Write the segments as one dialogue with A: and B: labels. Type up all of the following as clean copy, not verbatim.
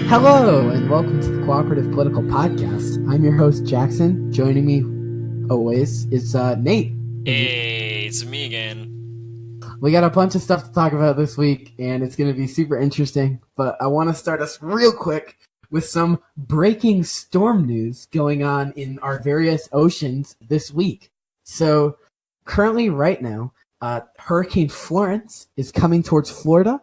A: Hello, and welcome to the Cooperative Political Podcast. I'm your host, Jackson. Joining me always is Nate.
B: Hey, it's me again.
A: We got a bunch of stuff to talk about this week, and it's going to be super interesting. But I want to start us real quick with some breaking storm news going on in our various oceans this week. So, currently, right now, Hurricane Florence is coming towards Florida.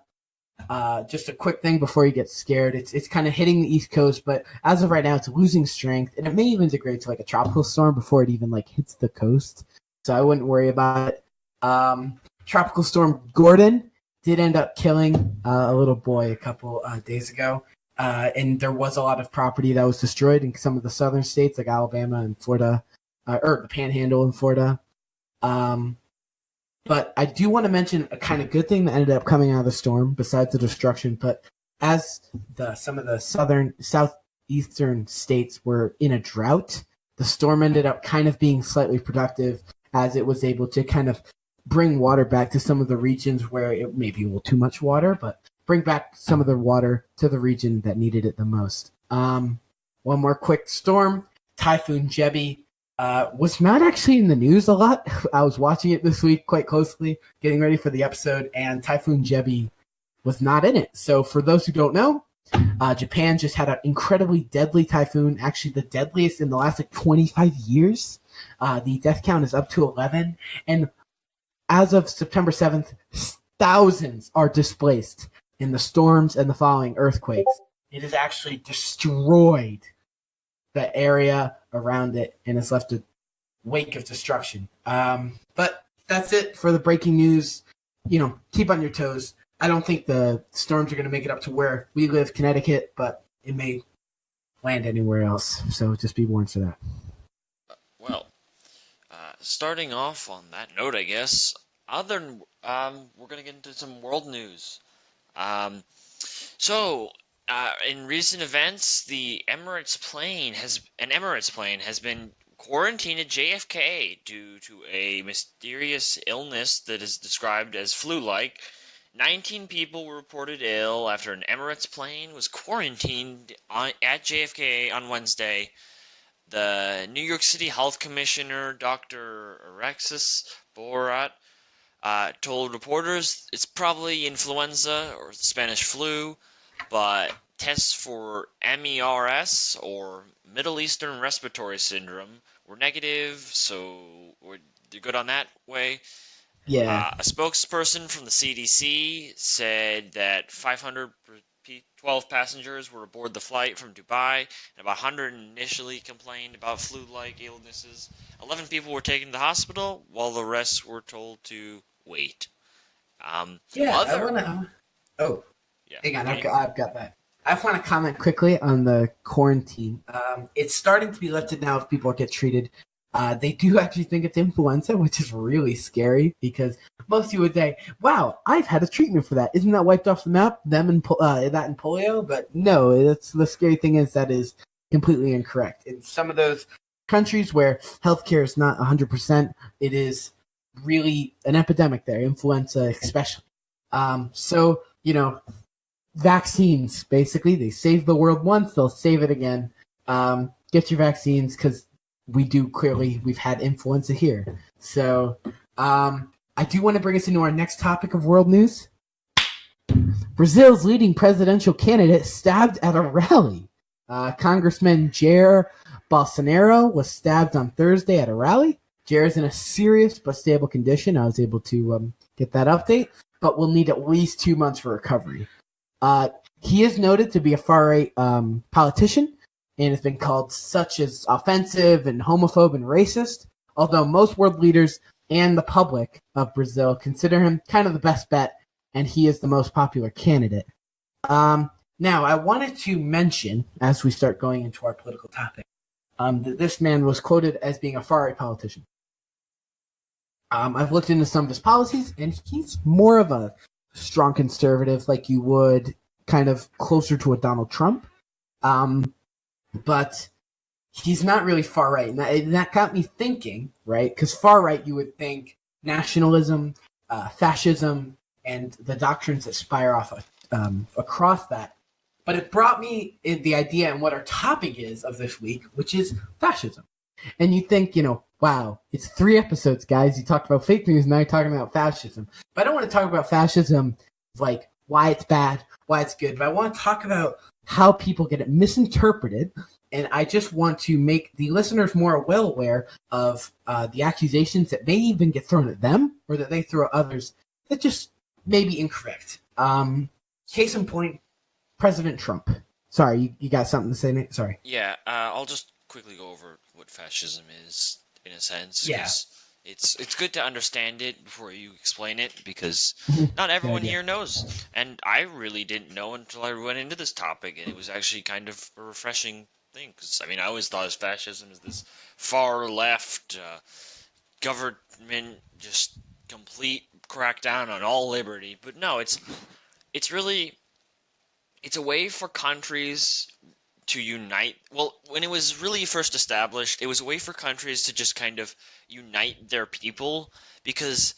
A: Just a quick thing before you get scared. It's kind of hitting the East Coast, but as of right now, it's losing strength, and it may even degrade to like a tropical storm before it even like hits the coast. So I wouldn't worry about it. Tropical Storm Gordon did end up killing a little boy a couple days ago, and there was a lot of property that was destroyed in some of the southern states like Alabama and Florida, or the Panhandle in Florida. But I do want to mention a kind of good thing that ended up coming out of the storm, besides the destruction. But as some of the southeastern states were in a drought, the storm ended up kind of being slightly productive, as it was able to kind of bring water back to some of the regions where it may be a little too much water, but bring back some of the water to the region that needed it the most. One more quick storm, Typhoon Jebi. Was not actually in the news a lot. I was watching it this week quite closely, getting ready for the episode, and Typhoon Jebi was not in it. So for those who don't know, Japan just had an incredibly deadly typhoon, actually the deadliest in the last 25 years. The death count is up to 11, and as of September 7th, thousands are displaced in the storms and the following earthquakes. It has actually destroyed the area around it, and it's left a wake of destruction. But that's it for the breaking news. Keep on your toes. I don't think the storms are going to make it up to where we live, Connecticut, but it may land anywhere else. So just be warned for that.
B: Well, starting off on that note, I guess, we're going to get into some world news. In recent events, the Emirates plane has been quarantined at JFK due to a mysterious illness that is described as flu-like. 19 people were reported ill after an Emirates plane was quarantined at JFK on Wednesday. The New York City Health Commissioner, Dr. Alexis Borat, told reporters it's probably influenza or Spanish flu, but tests for MERS, or Middle Eastern Respiratory Syndrome, were negative, so they're good on that way.
A: Yeah.
B: A spokesperson from the CDC said that 512 passengers were aboard the flight from Dubai, and about 100 initially complained about flu-like illnesses. 11 people were taken to the hospital, while the rest were told to wait.
A: Hang on, I've got that. I just want to comment quickly on the quarantine. It's starting to be lifted now if people get treated. They do actually think it's influenza, which is really scary because most people would say, wow, I've had a treatment for that. Isn't that wiped off the map? That and polio? But no, the scary thing is that is completely incorrect. In some of those countries where healthcare is not 100%, it is really an epidemic there, influenza especially. Vaccines, basically, they saved the world once, they'll save it again. Get your vaccines, because we've had influenza here. So, I do want to bring us into our next topic of world news. Brazil's leading presidential candidate stabbed at a rally. Congressman Jair Bolsonaro was stabbed on Thursday at a rally. Jair is in a serious but stable condition. I was able to get that update, but will need at least 2 months for recovery. He is noted to be a far-right politician and has been called such as offensive and homophobe and racist, although most world leaders and the public of Brazil consider him kind of the best bet, and he is the most popular candidate. Now, I wanted to mention, as we start going into our political topic, that this man was quoted as being a far-right politician. I've looked into some of his policies, and he's more of a strong conservative, like you would kind of closer to a Donald Trump. But he's not really far right. And that got me thinking, right? Because far right, you would think nationalism, fascism, and the doctrines that spire off across that But it brought me in the idea and what our topic is of this week, which is fascism. And you think, wow, it's 3 episodes, guys. You talked about fake news, now you're talking about fascism. But I don't want to talk about fascism like why it's bad, why it's good, but I want to talk about how people get it misinterpreted. And I just want to make the listeners more well aware of the accusations that may even get thrown at them or that they throw at others that just may be incorrect. Case in point, President Trump. Sorry, you got something to say, Nate? Sorry.
B: Yeah, I'll just quickly go over what fascism is, in a sense.
A: Yeah.
B: It's good to understand it before you explain it, because not everyone here knows. And I really didn't know until I went into this topic, and it was actually kind of a refreshing thing. Because, I always thought of fascism as this far-left government, just complete crackdown on all liberty. But no, it's a way for countries to unite. Well, when it was really first established, it was a way for countries to just kind of unite their people, because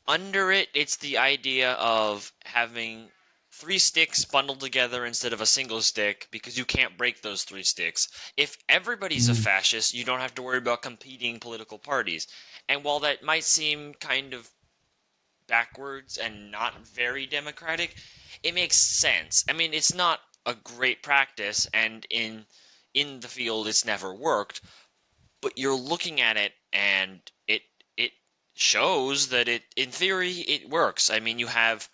B: under it, it's the idea of having 3 sticks bundled together instead of a single stick, because you can't break those 3 sticks. If everybody's a fascist, you don't have to worry about competing political parties. And while that might seem kind of backwards and not very democratic, it makes sense. It's not a great practice, and in the field it's never worked, but you're looking at it and it shows that in theory it works. You have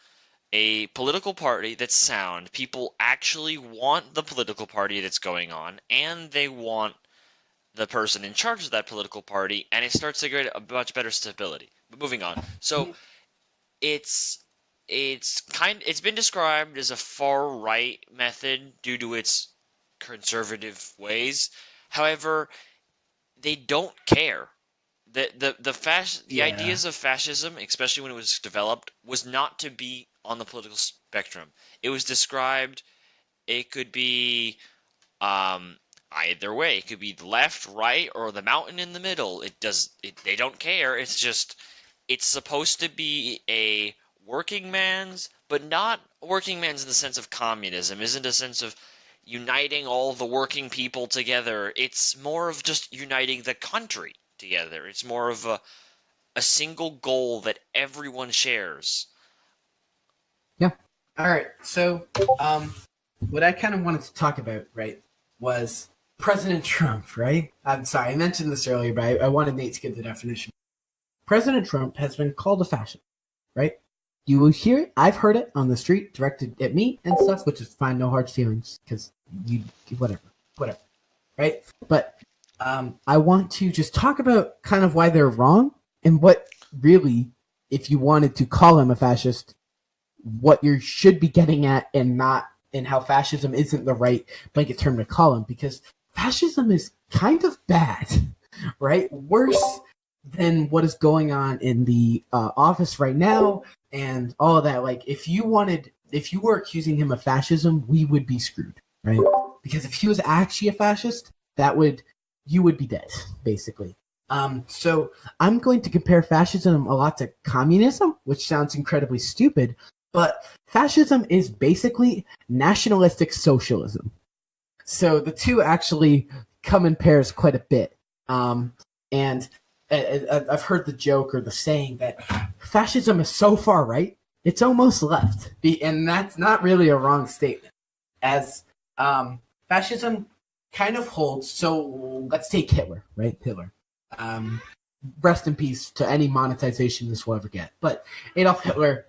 B: a political party that's sound. People actually want the political party that's going on, and they want the person in charge of that political party, and it starts to get a much better stability. But moving on. So it's been described as a far right method due to its conservative ways. However, they don't care. The ideas of fascism, especially when it was developed, was not to be on the political spectrum. It was described. It could be either way. It could be the left, right, or the mountain in the middle. They don't care. It's supposed to be a working man's, but not working man's in the sense of communism. Isn't a sense of uniting all the working people together. It's more of just uniting the country together. It's more of a single goal that everyone shares.
A: Yeah. All right. So, what I kind of wanted to talk about, right, was President Trump, right? I'm sorry, I mentioned this earlier, but I wanted Nate to get the definition. President Trump has been called a fascist, right? You will hear it. I've heard it on the street, directed at me and stuff, which is fine, no hard feelings, because whatever, right? But I want to just talk about kind of why they're wrong and what really, if you wanted to call him a fascist, what you should be getting at, and how fascism isn't the right blanket term to call him, because fascism is kind of bad, right? Worse than what is going on in the office right now and all of that. Like, if you were accusing him of fascism, we would be screwed, right? Because if he was actually a fascist, you would be dead, basically. So I'm going to compare fascism a lot to communism, which sounds incredibly stupid, but fascism is basically nationalistic socialism. So the two actually come in pairs quite a bit. And I've heard the joke or the saying that fascism is so far right, it's almost left. And that's not really a wrong statement. As fascism kind of holds, so let's take Hitler, right? Hitler. Rest in peace to any monetization this will ever get. But Adolf Hitler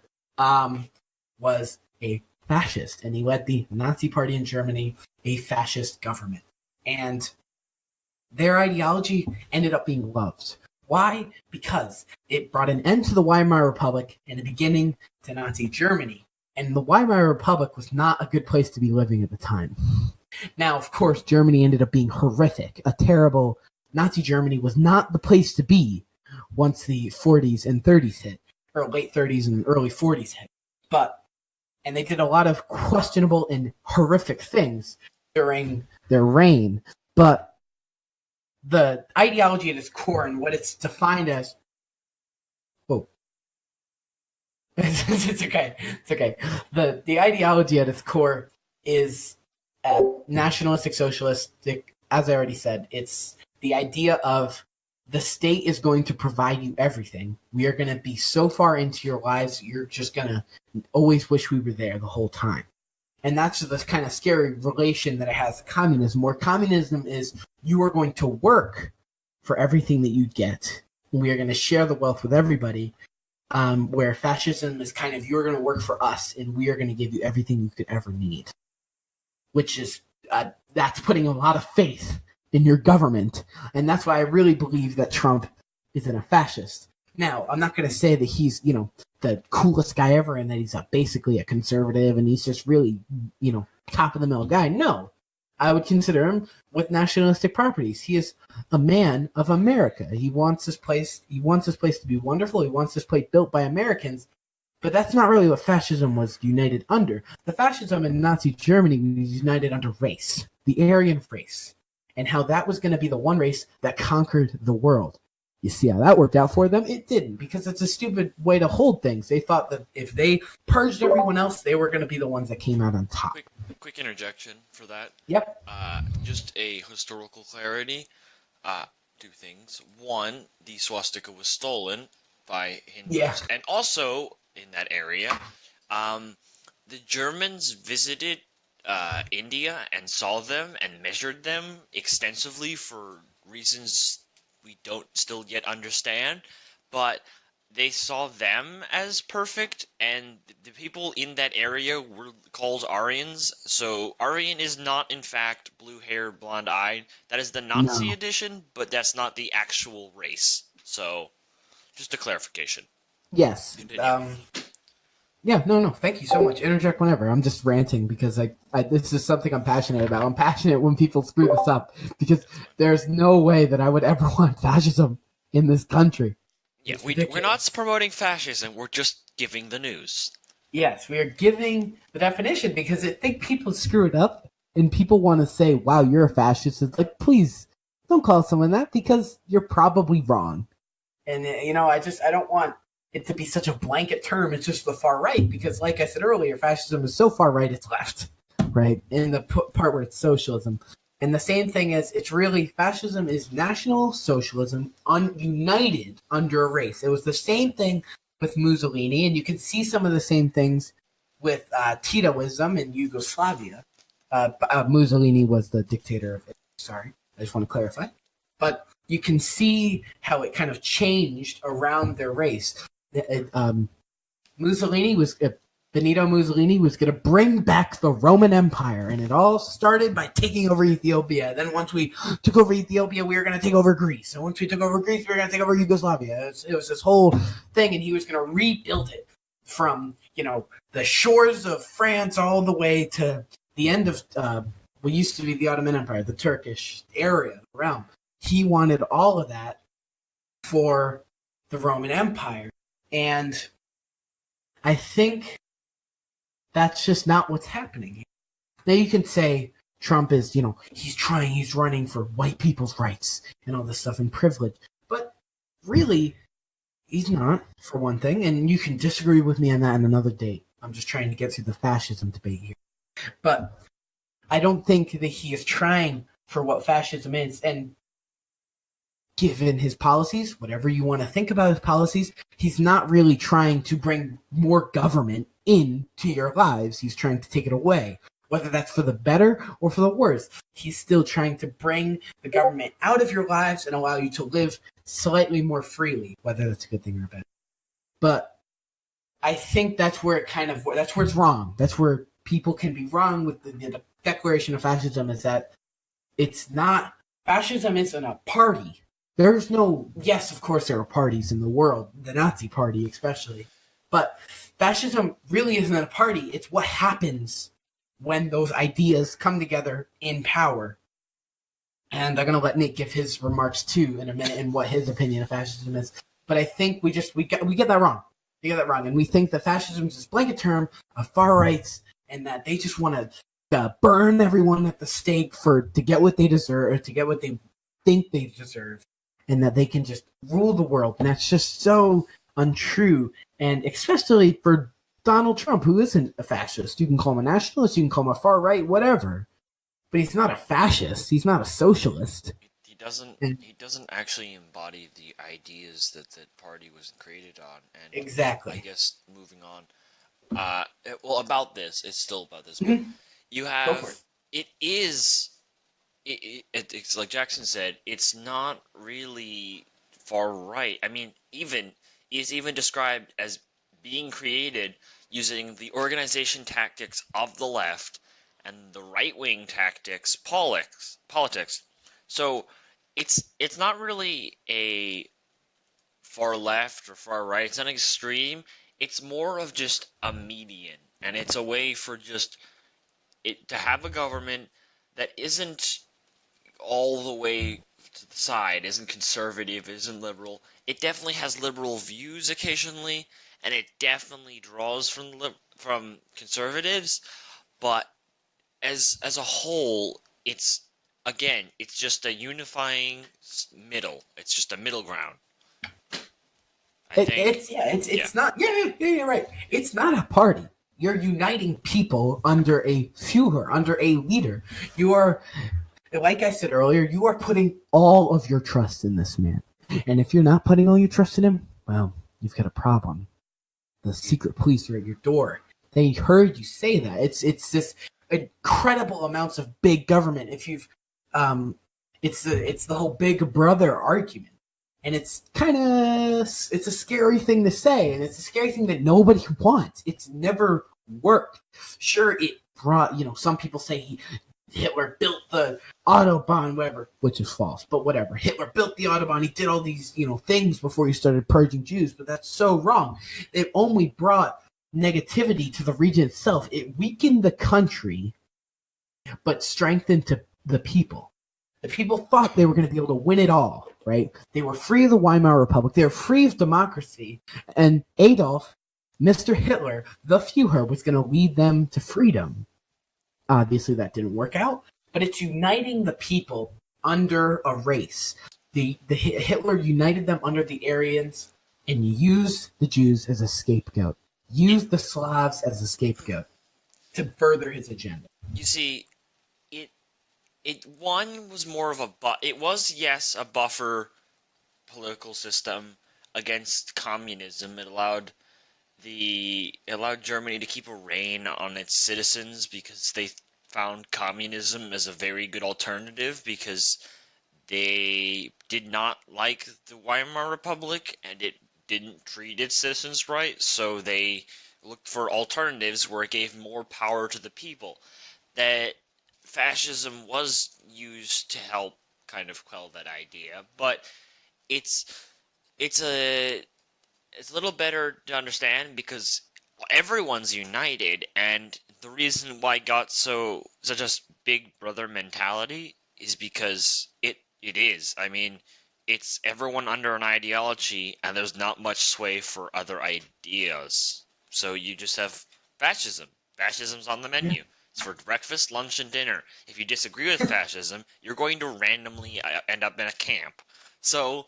A: was a fascist, and he led the Nazi Party in Germany, a fascist government. And their ideology ended up being loved. Why? Because it brought an end to the Weimar Republic and a beginning to Nazi Germany. And the Weimar Republic was not a good place to be living at the time. Now, of course, Germany ended up being horrific. A terrible Nazi Germany was not the place to be once the 40s and 30s hit, or late 30s and early 40s hit. And they did a lot of questionable and horrific things during their reign. But the ideology at its core and what it's defined as... Whoa. It's okay. The ideology at its core is nationalistic, socialistic. As I already said, it's the idea of the state is going to provide you everything. We are going to be so far into your lives, you're just going to always wish we were there the whole time. And that's the kind of scary relation that it has to communism, where communism is you are going to work for everything that you get. We are going to share the wealth with everybody, where fascism is kind of you're going to work for us and we are going to give you everything you could ever need, which is that's putting a lot of faith in your government. And that's why I really believe that Trump isn't a fascist. Now, I'm not going to say that he's, the coolest guy ever and that he's basically a conservative and he's just really, top of the middle guy. No, I would consider him with nationalistic properties. He is a man of America. He wants this place to be wonderful. He wants this place built by Americans. But that's not really what fascism was united under. The fascism in Nazi Germany was united under race, the Aryan race, and how that was going to be the one race that conquered the world. You see how that worked out for them? It didn't, because it's a stupid way to hold things. They thought that if they purged everyone else, they were going to be the ones that came out on top.
B: Quick interjection for that.
A: Yep.
B: Just a historical clarity. Two things. One, the swastika was stolen by Hindus.
A: Yeah.
B: And also, in that area, the Germans visited India and saw them and measured them extensively for reasons we don't still yet understand, but they saw them as perfect, and the people in that area were called Aryans. So Aryan is not, in fact, blue-haired, blonde-eyed. That is the Nazi edition, but that's not the actual race. So, just a clarification.
A: Yes. Yeah, no, thank you so much. Interject whenever. I'm just ranting because I this is something I'm passionate about. I'm passionate when people screw this up because there's no way that I would ever want fascism in this country.
B: Yeah, we're not promoting fascism. We're just giving the news.
A: Yes, we are giving the definition because I think people screw it up and people want to say, wow, you're a fascist. It's like, please don't call someone that because you're probably wrong. And, I don't want it to be such a blanket term. It's just the far right because, like I said earlier, fascism is so far right it's left, right? In the part where it's socialism. And the same thing is, it's really, fascism is National Socialism united under a race. It was the same thing with Mussolini, and you can see some of the same things with Titoism in Yugoslavia. Mussolini was the dictator of it. Sorry, I just want to clarify. But you can see how it kind of changed around their race. Benito Mussolini was going to bring back the Roman Empire, and it all started by taking over Ethiopia. Then once we took over Ethiopia, we were going to take over Greece. And once we took over Greece, we were going to take over Yugoslavia. It was this whole thing, and he was going to rebuild it from, the shores of France all the way to the end of what used to be the Ottoman Empire, the Turkish area, the realm. He wanted all of that for the Roman Empire. And I think that's just not what's happening here. Now you can say Trump is, he's running for white people's rights and all this stuff and privilege. But really, he's not, for one thing. And you can disagree with me on that on another date. I'm just trying to get through the fascism debate here. But I don't think that he is trying for what fascism is. And given his policies, whatever you want to think about his policies, he's not really trying to bring more government into your lives. He's trying to take it away, whether that's for the better or for the worse. He's still trying to bring the government out of your lives and allow you to live slightly more freely, whether that's a good thing or bad. But I think that's where that's where it's wrong. That's where people can be wrong with the declaration of fascism, is that it's not, fascism isn't a party. There's no, yes, of course there are parties in the world, the Nazi party especially, but fascism really isn't a party. It's what happens when those ideas come together in power. And I'm going to let Nick give his remarks too in a minute and what his opinion of fascism is. But I think we get that wrong. We get that wrong. And we think that fascism is this blanket term of far rights and that they just want to burn everyone at the stake to get what they deserve, or to get what they think they deserve. And that they can just rule the world. And that's just so untrue. And especially for Donald Trump, who isn't a fascist. You can call him a nationalist, you can call him a far right, whatever. But he's not a fascist. He's not a socialist.
B: He doesn't. He doesn't actually embody the ideas that the party was created on. And
A: Exactly.
B: I guess moving on. Well, about this, it's still about this. But you have.
A: for it.
B: It is. It's like Jackson said. It's not really far right. I mean, it's even described as being created using the organization tactics of the left and the right-wing tactics politics. So it's not really a far left or far right. It's not extreme. It's more of just a median, and it's a way for just it to have a government that isn't all the way to the side, isn't conservative, isn't liberal. It definitely has liberal views occasionally, and it definitely draws from conservatives. But as a whole, it's just a unifying middle. It's just a middle ground.
A: It's not. Yeah, you're right. It's not a party. You're uniting people under a Führer, under a leader. You are, like I said earlier, you are putting all of your trust in this man. And if you're not putting all your trust in him, well, you've got a problem. The secret police are at your door. They heard you say that. It's this incredible amounts of big government. If you've, it's the whole Big Brother argument. And it's it's a scary thing to say, and it's a scary thing that nobody wants. It's never worked. Sure, it brought, some people say Hitler built the Autobahn, whatever, which is false, but whatever. Hitler built the Autobahn. He did all these, things before he started purging Jews, but that's so wrong. It only brought negativity to the region itself. It weakened the country, but strengthened the people. The people thought they were going to be able to win it all, right? They were free of the Weimar Republic. They were free of democracy. And Adolf, Mr. Hitler, the Führer, was going to lead them to freedom. Obviously, that didn't work out. But it's uniting the people under a race. The Hitler united them under the Aryans and used the Jews as a scapegoat. Used the Slavs as a scapegoat to further his agenda.
B: You see, one was more of it was, yes, a buffer political system against communism. It allowed Germany to keep a rein on its citizens because they found communism as a very good alternative because they did not like the Weimar Republic and it didn't treat its citizens right, so they looked for alternatives where it gave more power to the people. That fascism was used to help kind of quell that idea, but it's a little better to understand because everyone's united, and the reason why it got such a big brother mentality is because it is. I mean, it's everyone under an ideology, and there's not much sway for other ideas. So you just have fascism. Fascism's on the menu. It's for breakfast, lunch, and dinner. If you disagree with fascism, you're going to randomly end up in a camp. So,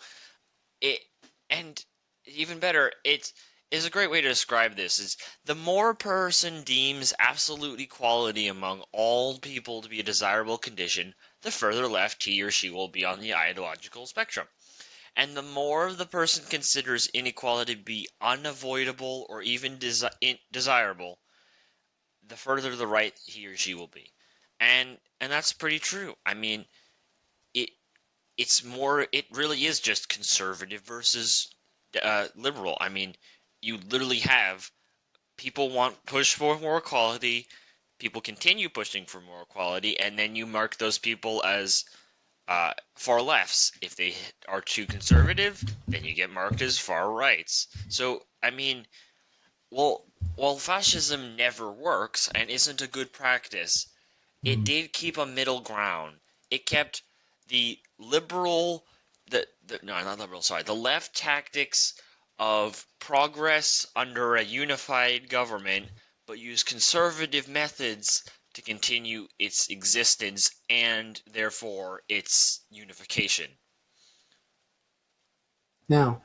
B: and even better, it is a great way to describe this, is the more a person deems absolute equality among all people to be a desirable condition, the further left he or she will be on the ideological spectrum. And the more the person considers inequality to be unavoidable or even desirable, the further to the right he or she will be. And that's pretty true. I mean, it really is just conservative versus liberal. I mean, you literally have people push for more equality, people continue pushing for more equality, and then you mark those people as far lefts. If they are too conservative, then you get marked as far rights. So, I mean, while fascism never works and isn't a good practice, it did keep a middle ground. It kept the the left tactics of progress under a unified government, but used conservative methods to continue its existence and therefore its unification.
A: Now,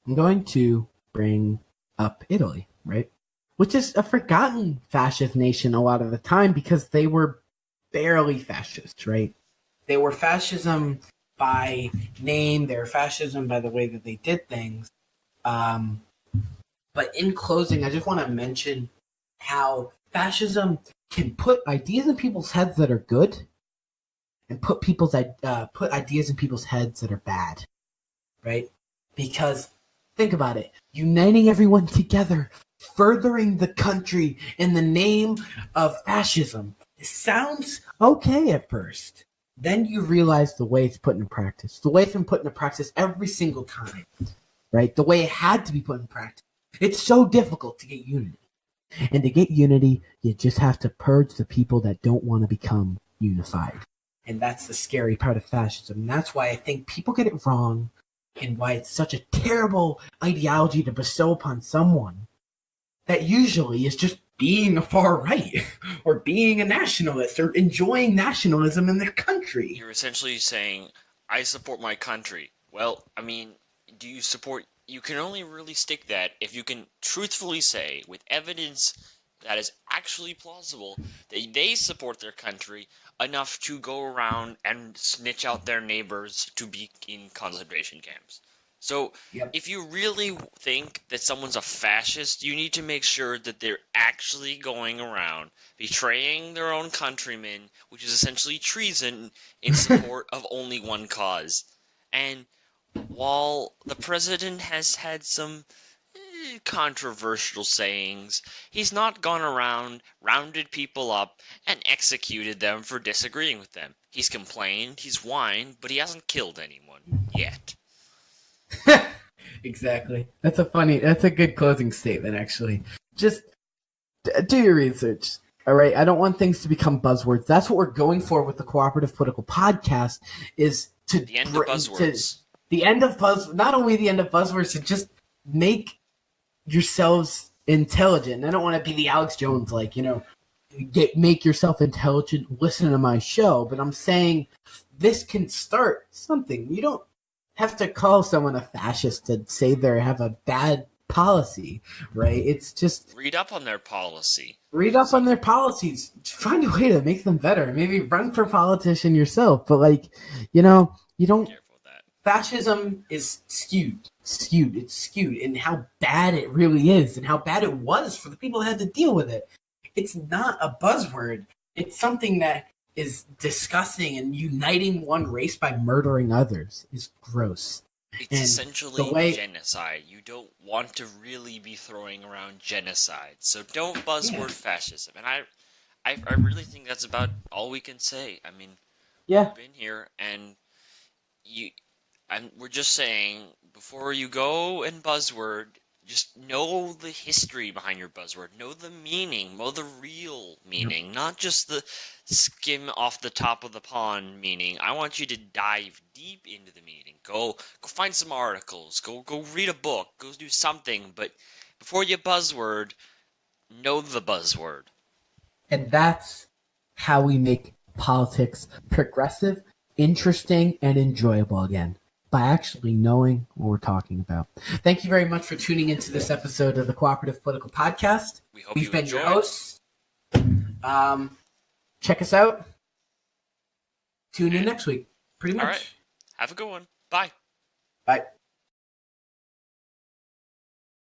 A: I'm going to bring up Italy, right? which is a forgotten fascist nation a lot of the time because they were barely fascist, right? They were fascism by name, they were fascism by the way that they did things. But in closing, I just want to mention how fascism can put ideas in people's heads that are good and put ideas in people's heads that are bad, right? Because think about it, uniting everyone together, furthering the country in the name of fascism. It sounds okay at first. Then you realize the way it's put into practice. The way it's been put into practice every single time, right? The way it had to be put in practice. It's so difficult to get unity. And to get unity, you just have to purge the people that don't want to become unified. And that's the scary part of fascism. And that's why I think people get it wrong and why it's such a terrible ideology to bestow upon someone that usually is just being a far right or being a nationalist or enjoying nationalism in their country.
B: You're essentially saying, I support my country. Well, I mean, do you support... You can only really stick that if you can truthfully say, with evidence that is actually plausible, that they support their country enough to go around and snitch out their neighbors to be in concentration camps. So, if you really think that someone's a fascist, you need to make sure that they're actually going around betraying their own countrymen, which is essentially treason in support of only one cause. And while the president has had some controversial sayings, he's not gone around, rounded people up, and executed them for disagreeing with them. He's complained, he's whined, but he hasn't killed anyone yet.
A: Exactly. That's a good closing statement, actually. Just do your research. All right. I don't want things to become buzzwords. That's what we're going for with the Cooperative Political Podcast is to
B: the end of buzzwords.
A: Not only the end of buzzwords, to just make yourselves intelligent. I don't want to be the Alex Jones, make yourself intelligent, listen to my show. But I'm saying this can start something. You don't have to call someone a fascist to say they have a bad policy, right? It's just
B: read up on their policy.
A: Read up on their policies. Find a way to make them better. Maybe run for politician yourself. But you don't. Fascism is skewed. It's skewed in how bad it really is and how bad it was for the people that had to deal with it. It's not a buzzword. It's something that is disgusting, and uniting one race by murdering others is gross.
B: It's essentially genocide. You don't want to really be throwing around genocide, so don't buzzword fascism. And I really think that's about all we can say. I mean, we've been here, and we're just saying, before you go and buzzword, just know the history behind your buzzword. Know the meaning. Know the real meaning. Not just the skim off the top of the pond meaning. I want you to dive deep into the meaning. Go find some articles. Go read a book. Go do something. But before you buzzword, know the buzzword.
A: And that's how we make politics progressive, interesting, and enjoyable again. By actually knowing what we're talking about. Thank you very much for tuning into this episode of the Cooperative Political Podcast. We've been your hosts. Check us out. Tune in next week. Pretty much.
B: All right. Have a good one. Bye.
A: Bye.